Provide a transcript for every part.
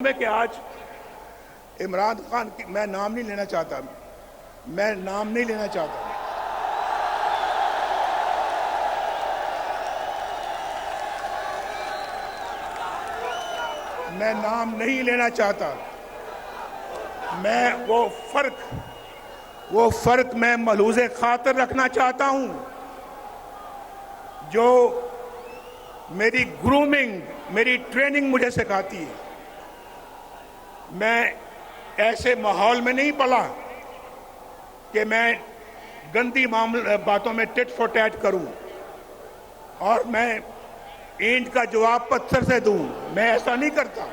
में कि आज इमरान खान की मैं नाम नहीं लेना चाहता, मैं नाम नहीं लेना चाहता। मैं नाम नहीं लेना चाहता। मैं वो फर्क मैं मलूज़े खातिर रखना चाहता हूं जो मेरी ग्रूमिंग, मेरी ट्रेनिंग मुझे सिखाती है। मैं ऐसे माहौल में नहीं पला कि मैं गंदी बातों में टिट फॉर टैट करूं और मैं ईंट का जवाब पत्थर से दूं। मैं ऐसा नहीं करता।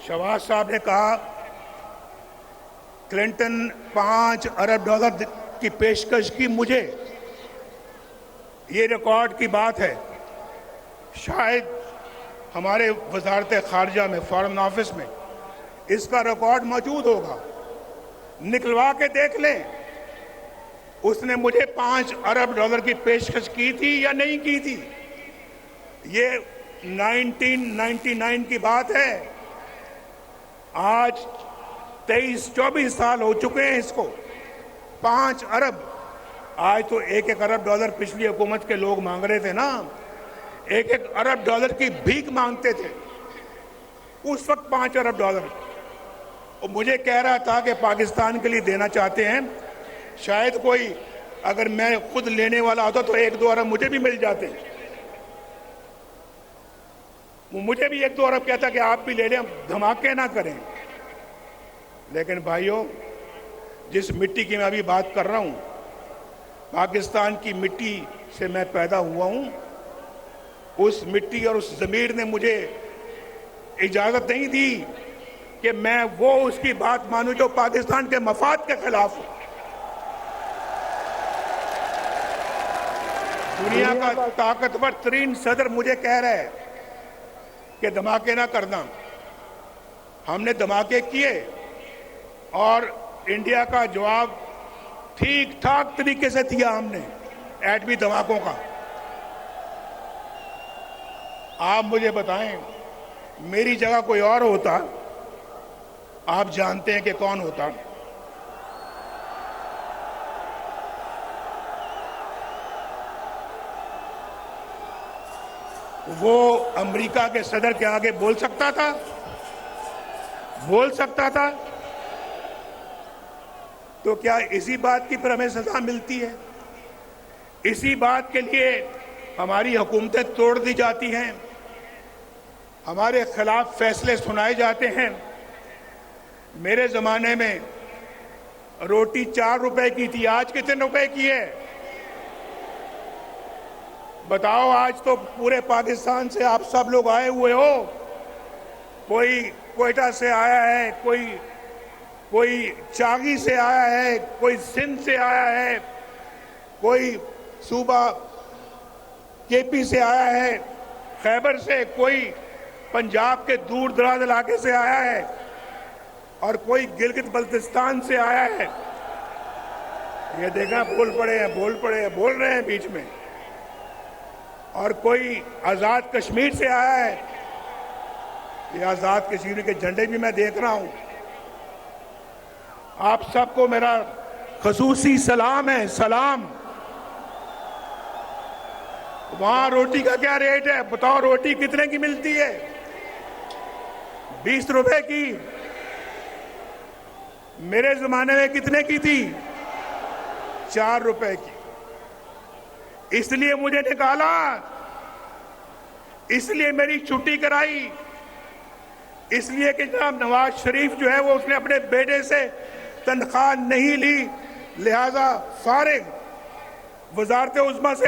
शहबाज साहब ने कहा क्लिंटन $5 अरब की पेशकश की मुझे। ये रिकॉर्ड की बात है। शायद हमारे वजारत खारजा में, फॉरेन ऑफिस में इसका रिकॉर्ड मौजूद होगा, निकलवा के देख लें। उसने मुझे $5 अरब की पेशकश की थी या नहीं की थी। ये 1999 की बात है। आज 23-24 साल हो चुके हैं इसको। 5 अरब, आज तो $1-1 अरब पिछली हुकूमत के लोग मांग रहे थे ना। $1-1 अरब की भीख मांगते थे उस वक्त। $5 अरब और मुझे कह रहा था कि पाकिस्तान के लिए देना चाहते हैं। शायद कोई, अगर मैं खुद लेने वाला होता तो 1-2 अरब मुझे भी मिल जाते। वो मुझे भी 1-2 अरब कहता कि आप भी ले लें, धमाके ना करें। लेकिन भाइयों, जिस मिट्टी की मैं अभी बात कर रहा हूं, पाकिस्तान की मिट्टी से मैं पैदा हुआ हूं। उस मिट्टी और उस ज़मीर ने मुझे इजाज़त नहीं दी कि मैं वो उसकी बात मानूं जो पाकिस्तान के मफाद के खिलाफ हो। दुनिया का ताकतवर तरीन सदर मुझे कह रहा है कि धमाके ना करना। हमने धमाके किए और इंडिया का जवाब ठीक ठाक तरीके से दिया हमने एटमी धमाकों का। आप मुझे बताएं, मेरी जगह कोई और होता, आप जानते हैं कि कौन होता। वो अमेरिका के सदर के आगे बोल सकता था, बोल सकता था। तो क्या इसी बात की पर हमें सजा मिलती है? इसी बात के लिए हमारी हुकूमतें तोड़ दी जाती हैं, हमारे खिलाफ फैसले सुनाए जाते हैं। मेरे जमाने में रोटी 4 रुपए की थी, आज कितने रुपए की है बताओ? आज तो पूरे पाकिस्तान से आप सब लोग आए हुए हो। कोई क्वेटा से आया है, कोई चागी से आया है, कोई सिंध से आया है, कोई सूबा केपी से आया है, खैबर से, कोई पंजाब के दूर दराज इलाके से आया है और कोई गिलगित बल्तिस्तान से आया है। ये देखा, बोल रहे हैं बीच में। और कोई आज़ाद कश्मीर से आया है। ये आज़ाद कश्मीर के झंडे भी मैं देख रहा हूं। आप सबको मेरा खसूसी सलाम है, सलाम। वहां रोटी का क्या रेट है बताओ? रोटी कितने की मिलती है? 20 रुपए की। मेरे जमाने में कितने की थी? 4 रुपए की। इसलिए मुझे निकाला, इसलिए मेरी छुट्टी कराई, इसलिए कि जनाब नवाज शरीफ जो है वो उसने अपने बेटे से तनख्वाह नहीं ली, लिहाजा फारिग, वजारत उज़्मा से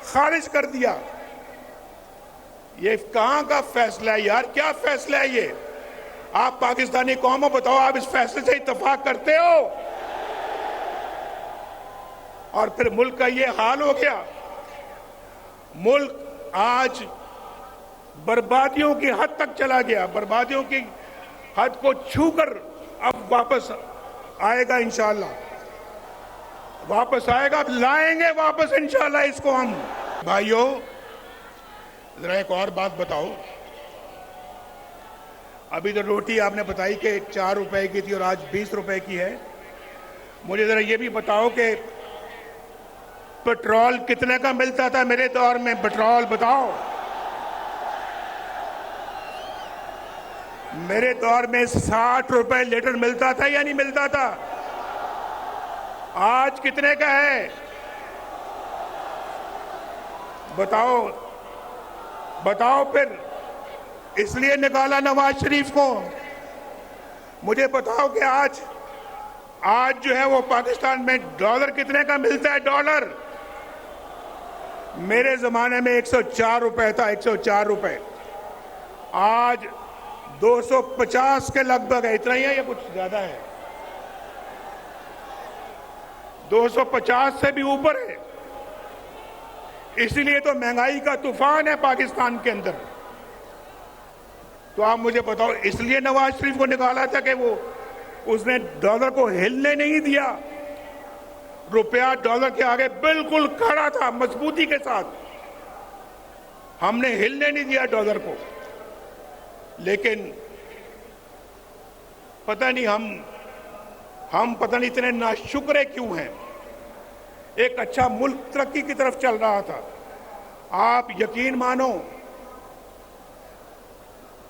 खारिज कर दिया। ये कहां का फैसला है यार? क्या फैसला है ये? आप पाकिस्तानी कौम हो, बताओ, आप इस फैसले से इत्तेफाक करते हो? और फिर मुल्क का ये हाल हो गया। मुल्क आज बर्बादियों की हद तक चला गया। बर्बादियों की हद को छूकर अब वापस आएगा इंशाअल्लाह। वापस आएगा, लाएंगे वापस इंशाअल्लाह इसको हम। भाइयों, जरा एक और बात बताओ, अभी तो रोटी आपने बताई कि 4 रुपए की थी और आज 20 रुपए की है। मुझे जरा ये भी बताओ कि पेट्रोल कितने का मिलता था मेरे दौर में? पेट्रोल बताओ। मेरे दौर में 60 रुपए लीटर मिलता था या नहीं मिलता था? आज कितने का है बताओ? बताओ फिर। इसलिए निकाला नवाज शरीफ को। मुझे बताओ कि आज जो है वो पाकिस्तान में डॉलर कितने का मिलता है? डॉलर मेरे जमाने में 104 रुपए था, 104 रुपए। आज 250 के लगभग है। इतना ही है या कुछ ज्यादा है? 250 से भी ऊपर है। इसीलिए तो महंगाई का तूफान है पाकिस्तान के अंदर। तो आप मुझे बताओ, इसलिए नवाज शरीफ को निकाला था कि उसने डॉलर को हिलने नहीं दिया। रुपया डॉलर के आगे बिल्कुल खड़ा था मजबूती के साथ। हमने हिलने नहीं दिया डॉलर को। लेकिन पता नहीं हम पता नहीं इतने नाशुक्र क्यों हैं। एक अच्छा मुल्क तरक्की की तरफ चल रहा था। आप यकीन मानो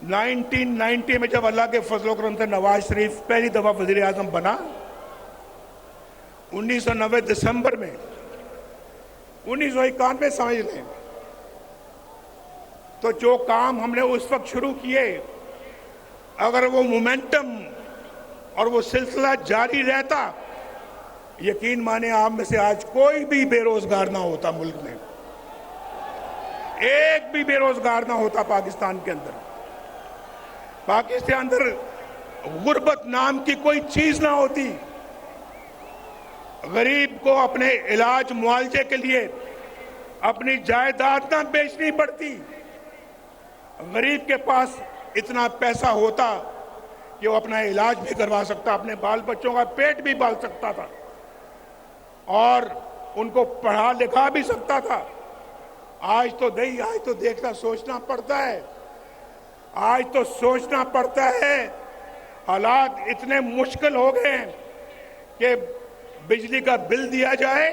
1990 में जब अल्लाह के फजल करम से नवाज शरीफ पहली दफा वजीर आजम बना, 1990 दिसंबर में, 1991 समझ लें, तो जो काम हमने उस वक्त शुरू किए, अगर वो मोमेंटम और वो सिलसिला जारी रहता, यकीन माने आप में से आज कोई भी बेरोजगार ना होता। मुल्क में एक भी बेरोजगार ना होता। पाकिस्तान के अंदर गुर्बत नाम की कोई चीज ना होती। गरीब को अपने इलाज मुआवजे के लिए अपनी जायदाद ना बेचनी पड़ती। गरीब के पास इतना पैसा होता कि वो अपना इलाज भी करवा सकता, अपने बाल बच्चों का पेट भी पाल सकता था और उनको पढ़ा लिखा भी सकता था। आज तो नहीं, आज तो देखना सोचना पड़ता है। आज तो सोचना पड़ता है। हालात इतने मुश्किल हो गए हैं कि बिजली का बिल दिया जाए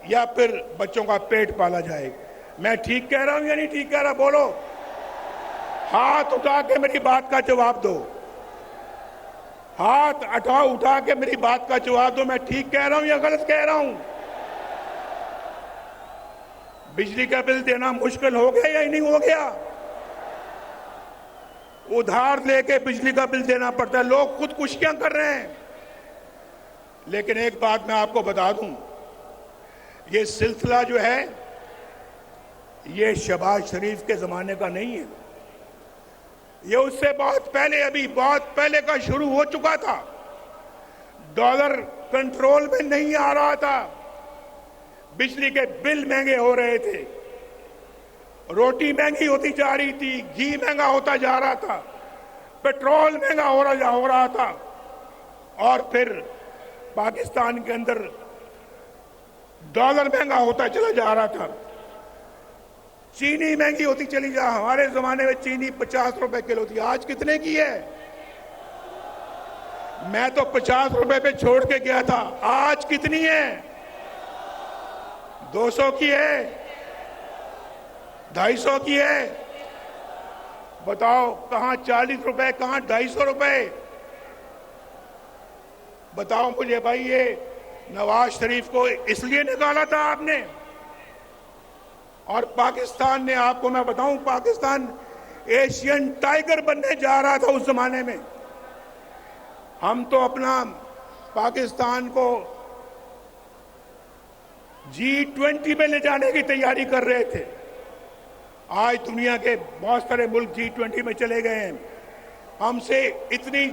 या फिर बच्चों का पेट पाला जाए। मैं ठीक कह रहा हूं या नहीं ठीक कह रहा? बोलो, हाथ उठा के मेरी बात का जवाब दो। हाथ उठा के मेरी बात का जवाब दो। मैं ठीक कह रहा हूं या गलत कह रहा हूं? बिजली का बिल देना मुश्किल हो गया या नहीं हो गया? उधार लेके बिजली का बिल देना पड़ता है। लोग खुदकुशियां कर रहे हैं। लेकिन एक बात मैं आपको बता दूं, ये सिलसिला जो है ये शहबाज शरीफ के जमाने का नहीं है। ये उससे बहुत पहले, अभी बहुत पहले का शुरू हो चुका था। डॉलर कंट्रोल में नहीं आ रहा था। बिजली के बिल महंगे हो रहे थे, रोटी महंगी होती जा रही थी, घी महंगा होता जा रहा था, पेट्रोल महंगा हो रहा था और फिर पाकिस्तान के अंदर डॉलर महंगा होता चला जा रहा था। चीनी महंगी होती चली जा। हमारे जमाने में चीनी 50 रुपए किलो थी, आज कितने की है? मैं तो 50 रुपए पे छोड़ के गया था। आज कितनी है? 200 की है, 250 की है। बताओ, कहां 40 रुपए, कहां 250 रुपए? बताओ मुझे भाई। ये नवाज शरीफ को इसलिए निकाला था आपने। और पाकिस्तान ने, आपको मैं बताऊं, पाकिस्तान एशियन टाइगर बनने जा रहा था उस जमाने में। हम तो अपना पाकिस्तान को G20 में ले जाने की तैयारी कर रहे थे। आज दुनिया के बहुत सारे मुल्क G20 में चले गए हैं। हमसे इतनी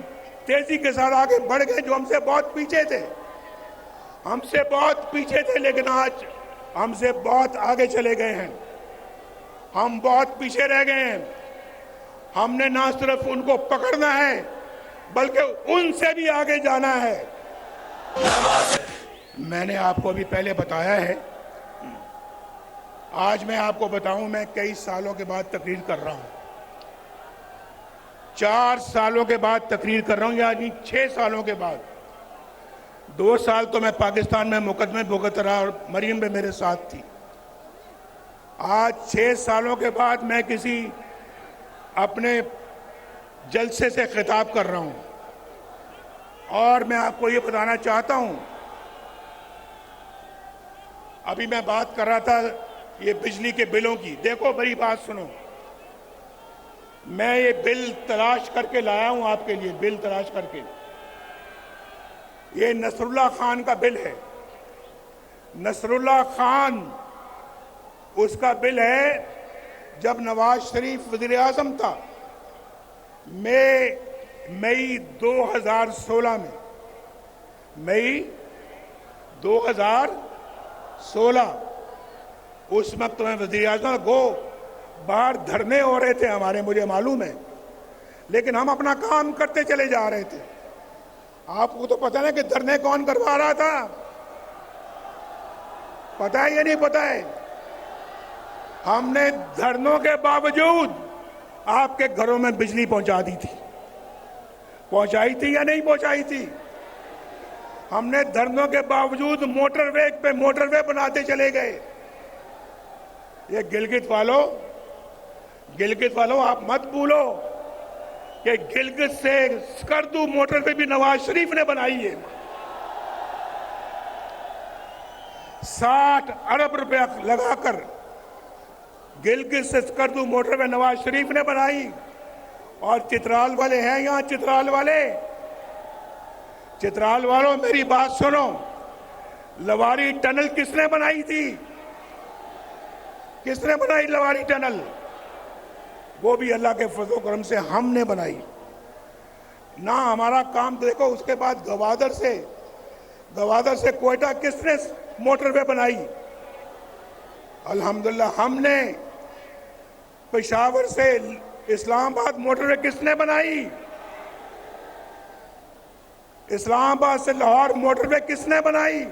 तेजी के साथ आगे बढ़ गए जो हमसे बहुत पीछे थे। हमसे बहुत पीछे थे, लेकिन आज हमसे बहुत आगे चले गए हैं। हम बहुत पीछे रह गए हैं। हमने ना सिर्फ उनको पकड़ना है बल्कि उनसे भी आगे जाना है। मैंने आपको अभी पहले बताया है आज मैं आपको बताऊं, मैं कई सालों के बाद तकरीर कर रहा हूं। 4 सालों के बाद तकरीर कर रहा हूं, यानी 6 सालों के बाद। 2 साल तो मैं पाकिस्तान में मुकदमे भुगत रहा और मरीम भी मेरे साथ थी। आज 6 सालों के बाद मैं किसी अपने जलसे से खिताब कर रहा हूं और मैं आपको ये बताना चाहता हूं, अभी मैं बात कर रहा था ये बिजली के बिलों की। देखो मेरी बात सुनो, मैं ये बिल तलाश करके लाया हूं आपके लिए, बिल तलाश करके। ये नसरुल्लाह खान का बिल है। नसरुल्लाह खान उसका बिल है जब नवाज शरीफ वजीर आजम था। मई 2016 में, मई 2016 उस वक्त में वजीर आजम को बाहर धरने हो रहे थे हमारे, मुझे मालूम है, लेकिन हम अपना काम करते चले जा रहे थे। आपको तो पता है कि धरने कौन करवा रहा था, पता है या नहीं पता है? हमने धरनों के बावजूद आपके घरों में बिजली पहुंचा दी थी। पहुंचाई थी या नहीं पहुंचाई थी? हमने धरनों के बावजूद मोटरवे पे मोटरवे बनाते चले गए। ये गिलगित वालों आप मत भूलो कि गिलगित से स्कर्दू मोटरवे भी नवाज शरीफ ने बनाई है। 60 अरब रुपया लगाकर गिलगित से स्कर्दू मोटरवे नवाज शरीफ ने बनाई। और चित्राल वाले हैं यहां, चित्राल वालों मेरी बात सुनो, लवारी टनल किसने बनाई थी? किसने बनाई लवारी टनल? वो भी अल्लाह के फजल करम से हमने बनाई ना। हमारा काम देखो। उसके बाद गवादर से कोयटा किसने मोटरवे बनाई? अल्हम्दुलिल्लाह हमने। पेशावर से इस्लामाबाद मोटरवे किसने बनाई? इस्लामाबाद से लाहौर मोटरवे किसने बनाई?